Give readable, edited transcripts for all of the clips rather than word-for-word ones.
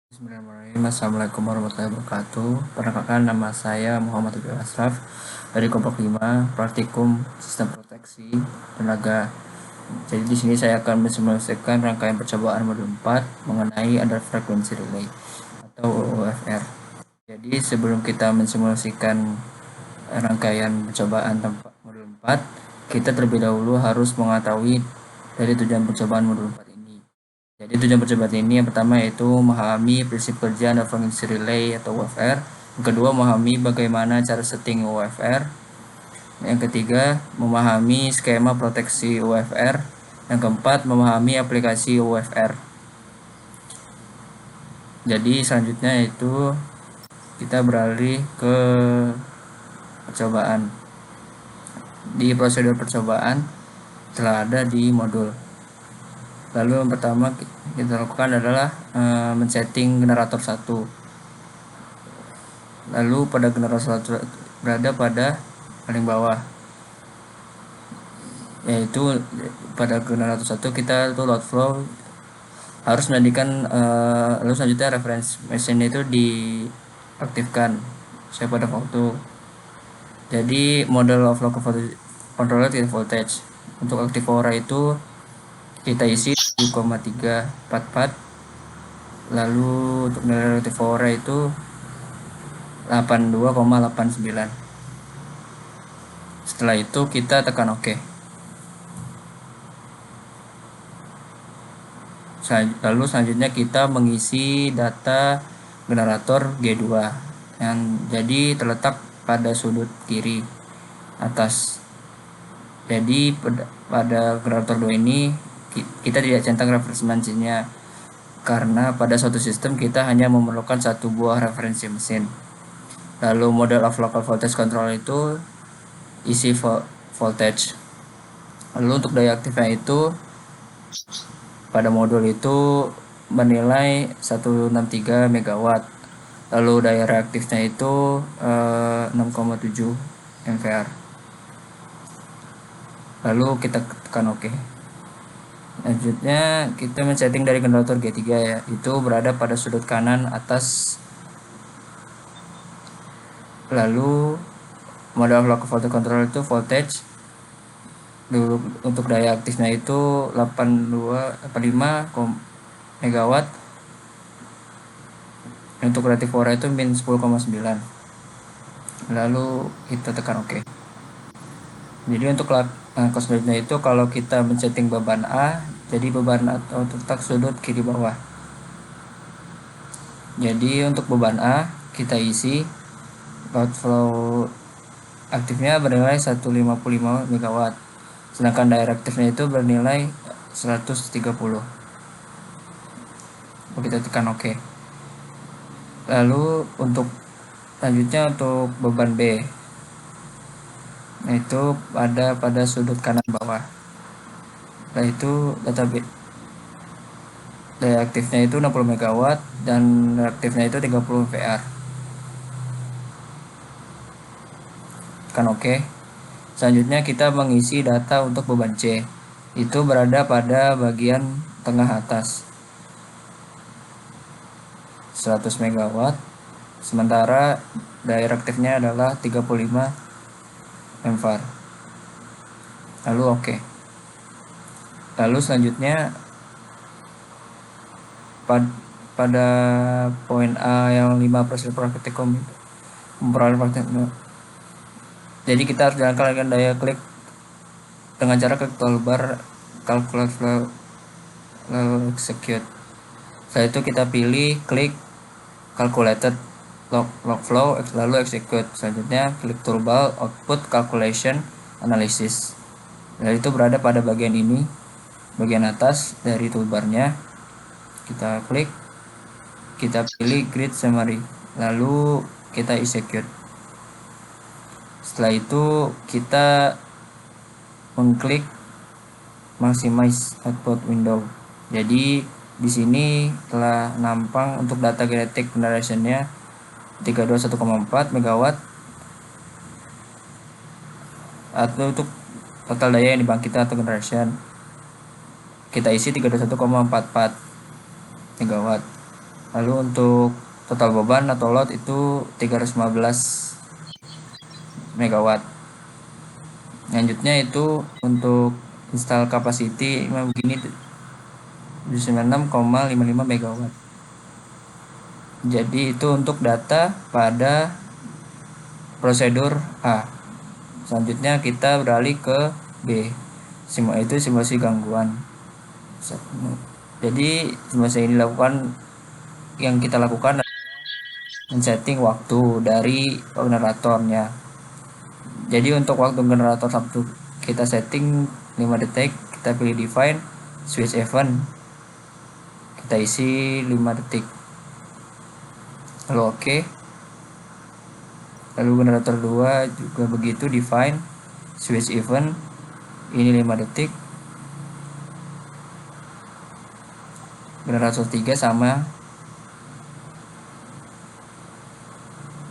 Bismillahirrahmanirrahim. Assalamualaikum warahmatullahi wabarakatuh. Perkenalkan, nama saya Muhammad Abdul Asraf dari kelompok 5 Praktikum Sistem Proteksi Tenaga. Jadi di sini saya akan mensimulasikan rangkaian percobaan modul 4 mengenai Under Frequency Relay atau UFR. Jadi sebelum kita mensimulasikan rangkaian percobaan modul 4, kita terlebih dahulu harus mengetahui dari tujuan percobaan modul 4 ini. Jadi tujuan percobaan ini yang pertama yaitu memahami prinsip kerja Under Frequency Relay atau UFR. Yang kedua, memahami bagaimana cara setting UFR. Yang ketiga, memahami skema proteksi UFR. Yang keempat, memahami aplikasi UFR. Jadi selanjutnya itu kita beralih ke percobaan. Di prosedur percobaan telah ada di modul. Lalu yang pertama kita lakukan adalah men-setting generator 1. Lalu pada generator 1 berada pada paling bawah, yaitu pada generator 1 kita tuh load flow harus menjadikan lalu selanjutnya reference mesin itu diaktifkan sesuai pada waktu. Jadi model of local controller tidak voltage. Untuk aktivora itu kita isi 7,344. Lalu untuk nilai aktivora itu 82,89. Setelah itu kita tekan OK. Lalu selanjutnya kita mengisi data generator G2 yang jadi terletak pada sudut kiri atas. Jadi pada generator 2 ini kita tidak centang referensi mesinnya, karena pada suatu sistem kita hanya memerlukan satu buah referensi mesin. Lalu model of local voltage control itu isi voltage. Lalu untuk daya aktifnya itu pada modul itu bernilai 163 MW. Lalu daya reaktifnya itu 6,7 ampere. Lalu kita tekan OK. Selanjutnya kita men-setting dari generator G3 ya, itu berada pada sudut kanan atas. Lalu model local voltage control itu voltage. Dulu untuk daya aktifnya itu 85 MW. Untuk reaktivora itu min 10,9. Lalu kita tekan OK. Jadi untuk selanjutnya itu kalau kita men-setting beban A, jadi beban atau terletak sudut kiri bawah. Jadi untuk beban A kita isi load flow aktifnya bernilai 155 MW, sedangkan daya reaktifnya itu bernilai 130. Kita tekan OK. Lalu untuk selanjutnya untuk beban B, itu pada sudut kanan bawah. Setelah itu daya aktifnya itu 60 MW dan reaktifnya itu 30 VAR. Tekan OK. Selanjutnya kita mengisi data untuk beban C, itu berada pada bagian tengah atas, 100 MW, sementara daya reaktifnya adalah 35 ampere. Lalu OK. Lalu selanjutnya pada poin A yang 5 praktikum memperoleh praktikum. Jadi kita harus jalankan daya klik dengan cara klik toolbar calculate flow, lalu execute. Setelah itu kita pilih klik calculated log flow lalu execute. Selanjutnya klik toolbar output calculation analysis. Dan itu berada pada bagian ini, bagian atas dari toolbarnya. Kita klik, kita pilih grid summary, lalu kita execute. Setelah itu kita mengklik maximize output window. Jadi di sini telah nampang untuk data kinetic generationnya 321,4 MW, atau untuk total daya yang dibangkitkan atau generation kita isi 321,44 MW. Lalu untuk total beban atau load itu 315 megawatt. Selanjutnya itu untuk install capacity begini 96,55 megawatt. Jadi itu untuk data pada prosedur A. Selanjutnya kita beralih ke B. Itu simulasi gangguan. Jadi simulasi ini yang kita lakukan men-setting waktu dari generatornya. Jadi untuk waktu generator satu kita setting 5 detik, kita pilih define switch event, kita isi 5 detik, lalu oke. Lalu generator 2 juga begitu, define switch event, ini 5 detik. Generator 3 sama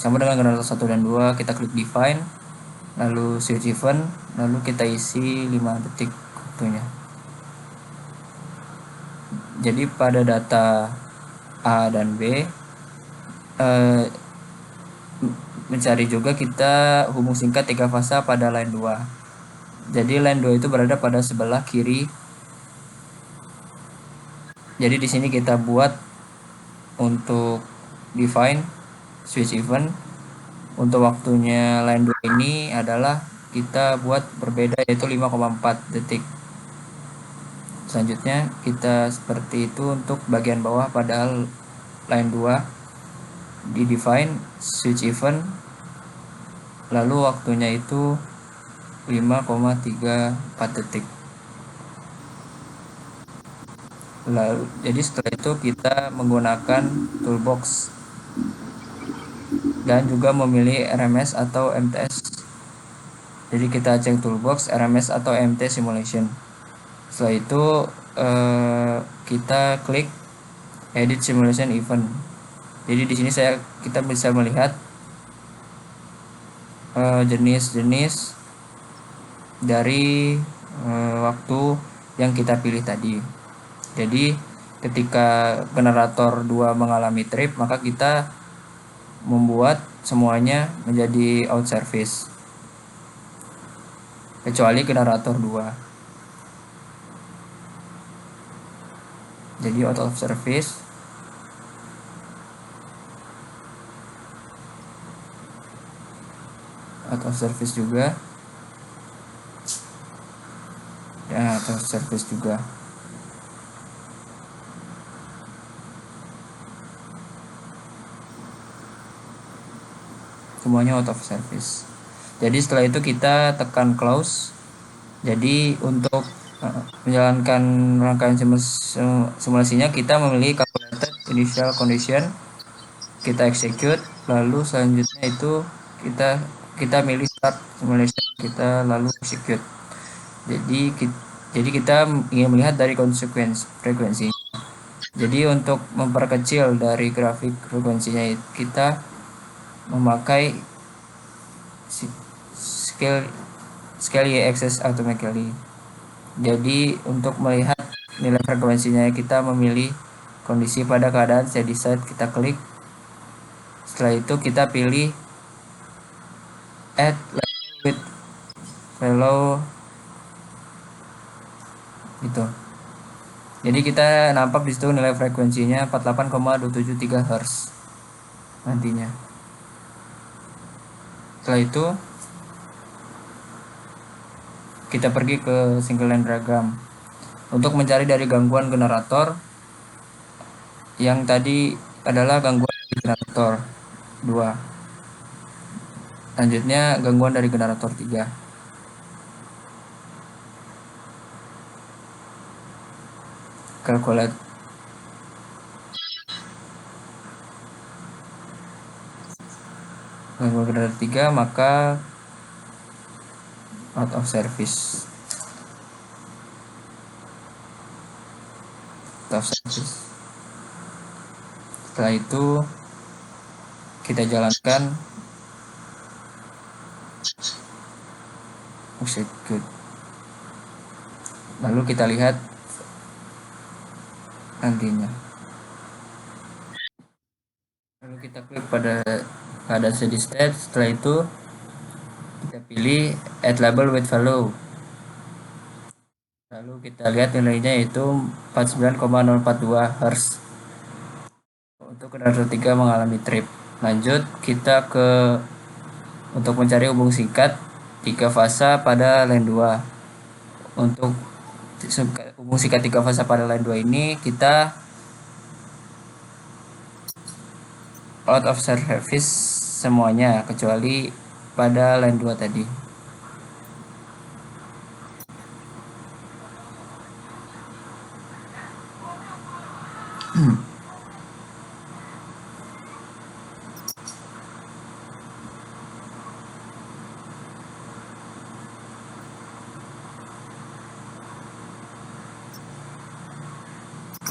dengan generator 1 dan 2, kita klik define, lalu switch event, lalu kita isi 5 detik waktunya. Jadi pada data A dan B mencari juga kita hubung singkat 3 fasa pada line 2. Jadi line 2 itu berada pada sebelah kiri. Jadi di sini kita buat untuk define switch event. Untuk waktunya line 2 ini adalah kita buat berbeda, yaitu 5,4 detik. Selanjutnya kita seperti itu untuk bagian bawah pada line 2, di define switch event, lalu waktunya itu 5,34 detik. Lalu jadi setelah itu kita menggunakan toolbox dan juga memilih RMS atau MTS. Jadi kita cek toolbox, RMS atau MT simulation. Setelah itu kita klik edit simulation event. Jadi di sini kita bisa melihat jenis-jenis dari waktu yang kita pilih tadi. Jadi ketika generator 2 mengalami trip, maka kita membuat semuanya menjadi out service kecuali generator 2. Jadi out of service, juga ya, out of service juga. Semuanya out of service. Jadi setelah itu kita tekan close. Jadi untuk menjalankan rangkaian simulasinya kita memilih calculated initial condition, kita execute, lalu selanjutnya itu kita milih start simulation, kita lalu execute. Jadi kita ingin melihat dari frekuensi. Jadi untuk memperkecil dari grafik frekuensinya, kita memakai scale Y-axis automatically. Jadi untuk melihat nilai frekuensinya, kita memilih kondisi pada keadaan steady state, kita klik. Setelah itu kita pilih add level with fellow gitu. Jadi kita nampak di situ nilai frekuensinya 48,273 Hz nantinya. Setelah itu kita pergi ke single line diagram untuk mencari dari gangguan generator yang tadi adalah gangguan dari generator 2. Selanjutnya gangguan dari generator 3. Calculate gangguan generator 3, maka out of service. Setelah itu kita jalankan execute, lalu kita lihat nantinya. kita klik pada keadaan steady state. Setelah itu kita pilih add label with value. Lalu kita lihat nilainya itu 49,042 Hz. Untuk generator 3 mengalami trip. Lanjut kita ke untuk mencari hubung singkat 3 fasa pada line 2. Untuk hubung singkat 3 fasa pada line 2 ini kita out of service semuanya kecuali pada line 2 tadi.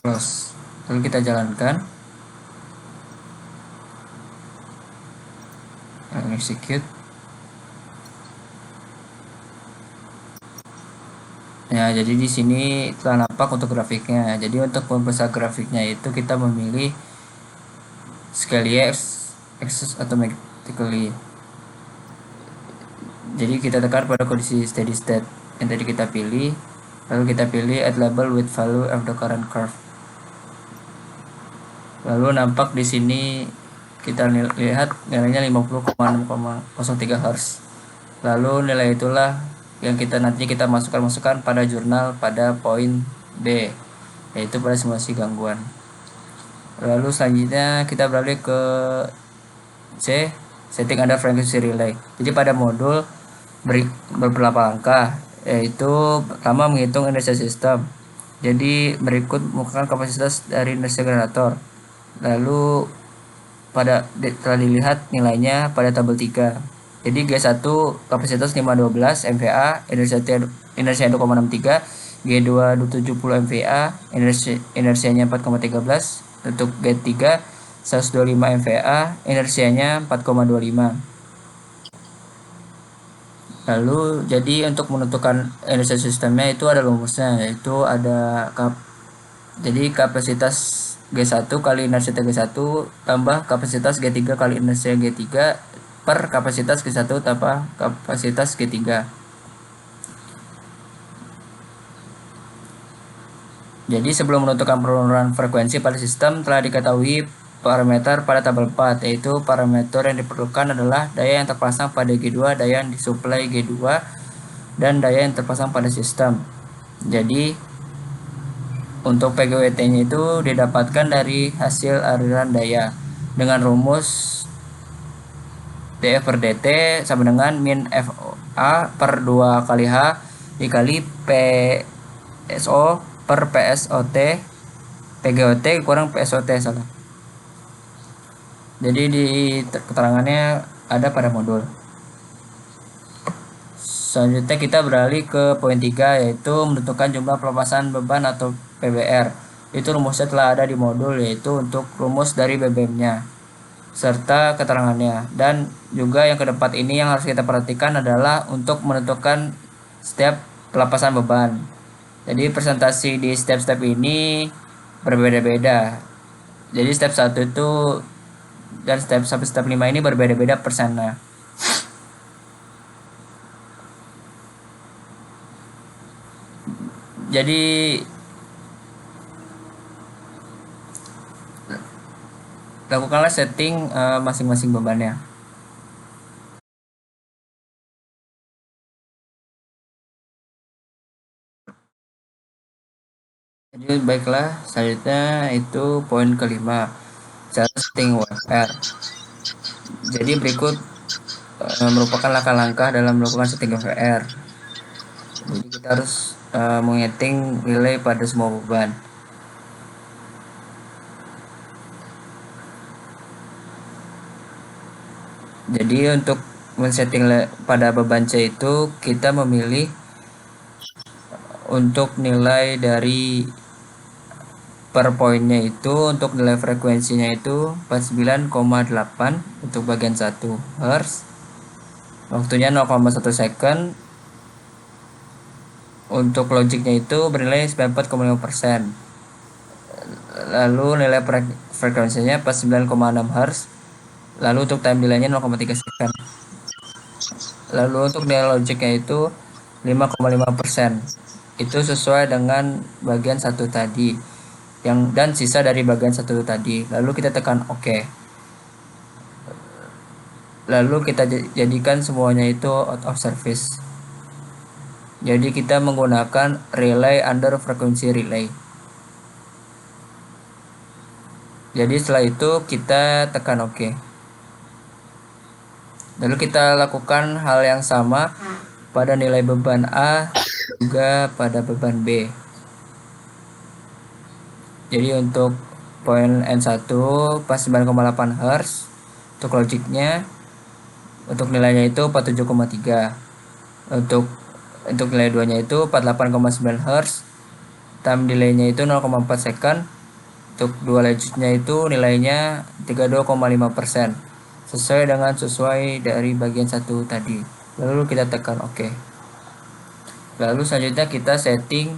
Close. Lalu kita jalankan. Execute. Ya, jadi di sini telah nampak untuk grafiknya. Jadi untuk membesar grafiknya itu kita memilih scale X axis automatically. Jadi kita tekan pada kondisi steady state yang tadi kita pilih, lalu kita pilih add label with value of the current curve. Lalu nampak di sini kita lihat nilainya 50,603 Hz. Lalu nilai itulah yang nanti kita masukkan pada jurnal pada poin B, yaitu pada simulasi gangguan. Lalu selanjutnya kita beralih ke C, setting under frequency relay. Jadi pada modul beberapa langkah, yaitu pertama menghitung inersia sistem. Jadi berikut mengukurkan kapasitas dari inersia generator. Lalu telah dilihat nilainya pada tabel 3. Jadi G1 kapasitas 512 MVA, inersia 2,63, G2 270 MVA, inersianya 4,13. Untuk G3 125 MVA, inersianya 4,25. Lalu jadi untuk menentukan inersia sistemnya itu ada rumusnya, yaitu ada jadi kapasitas G1 kali inersia G1 tambah kapasitas G3 kali inersia G3 per kapasitas G1 tambah kapasitas G3. Jadi sebelum menentukan penurunan frekuensi pada sistem telah diketahui parameter pada tabel 4, yaitu parameter yang diperlukan adalah daya yang terpasang pada G2, daya yang disuplai G2, dan daya yang terpasang pada sistem. Jadi untuk PGWT-nya itu didapatkan dari hasil aliran daya dengan rumus dF per dt sama dengan min FA per 2 kali H dikali PSO per PSOT, PGOT kurang PSOT salah. Jadi di keterangannya ada pada modul. Selanjutnya kita beralih ke poin 3, yaitu menentukan jumlah pelepasan beban atau PBR. Itu rumusnya telah ada di modul, yaitu untuk rumus dari BBM-nya serta keterangannya. Dan juga yang keempat ini yang harus kita perhatikan adalah untuk menentukan setiap pelepasan beban. Jadi presentasi di step-step ini berbeda-beda. Jadi step 1 itu dan step sampai step 5 ini berbeda-beda persennya. Jadi lakukanlah setting masing-masing bebannya. Jadi baiklah, selanjutnya itu poin kelima, cara setting WFR. Jadi berikut merupakan langkah-langkah dalam melakukan setting WFR. Jadi kita harus menghitung nilai pada semua beban. Jadi untuk men-setting pada beban C itu kita memilih untuk nilai dari per poinnya itu, untuk nilai frekuensinya itu 49,8 untuk bagian 1 Hz, waktunya 0,1 second. Untuk logiknya itu bernilai 94,5%. Lalu nilai frekuensinya 49,6 Hz, Lalu untuk time delay-nya 0,3 second. Lalu untuk nilai logiknya itu 5,5%. Itu sesuai dengan bagian satu tadi. Dan sisa dari bagian satu tadi. Lalu kita tekan OK. Lalu kita jadikan semuanya itu out of service. Jadi kita menggunakan relay under frequency relay. Jadi setelah itu kita tekan OK. Lalu kita lakukan hal yang sama pada nilai beban A juga pada beban B. Jadi untuk poin N1 pas 9,8 Hz untuk logiknya, untuk nilainya itu 47,3. Untuk nilai 2-nya itu 48,9 Hz. Time delay-nya itu 0,4 second. Untuk dua logiknya itu nilainya 32,5%. Sesuai dari bagian satu tadi. Lalu kita tekan OK. Lalu selanjutnya kita setting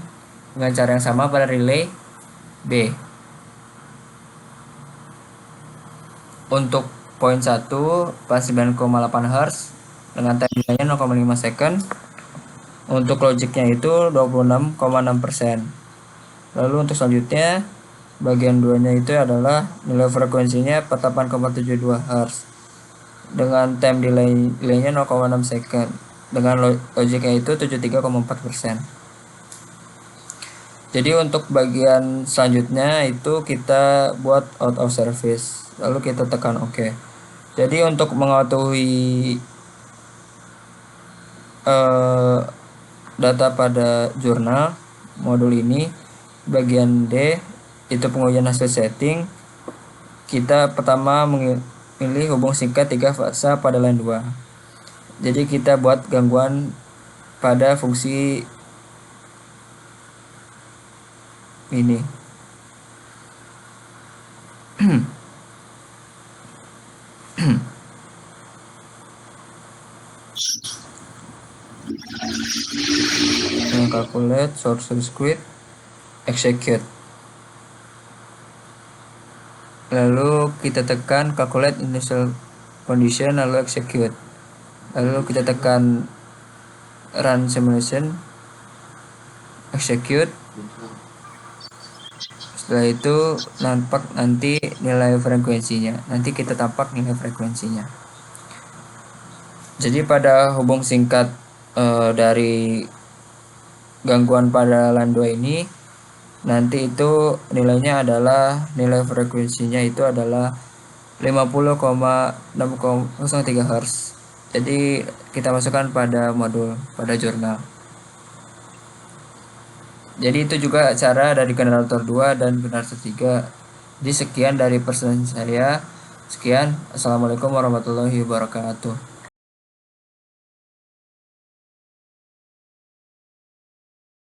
dengan cara yang sama pada relay B. Untuk poin 1 pas 9,8 Hz dengan time delay-nya 0,5 second. Untuk logiknya itu 26,6%. Lalu untuk selanjutnya bagian 2-nya itu adalah nilai frekuensinya 48,72 Hz dengan time delay-nya 0,6 second. Dengan logiknya itu 73,4%. Jadi untuk bagian selanjutnya itu kita buat out of service. Lalu kita tekan OK. Jadi untuk mengetahui data pada jurnal modul ini, bagian D itu pengujian hasil setting. Kita pertama memilih hubung singkat 3 fase pada line 2. Jadi kita buat gangguan pada fungsi ini. Calculate, source squid, execute. Lalu kita tekan calculate initial condition, lalu execute. Lalu kita tekan run simulation, execute. Setelah itu nampak nanti nilai frekuensinya. Nanti kita tampak nilai frekuensinya. Jadi pada hubung singkat dari gangguan pada line 2 ini, nanti itu nilainya adalah, nilai frekuensinya itu adalah 50,603 Hz. Jadi kita masukkan pada modul, pada jurnal. Jadi itu juga cara dari generator 2 dan generator 3. Jadi sekian dari presentasi saya. Sekian. Assalamualaikum warahmatullahi wabarakatuh.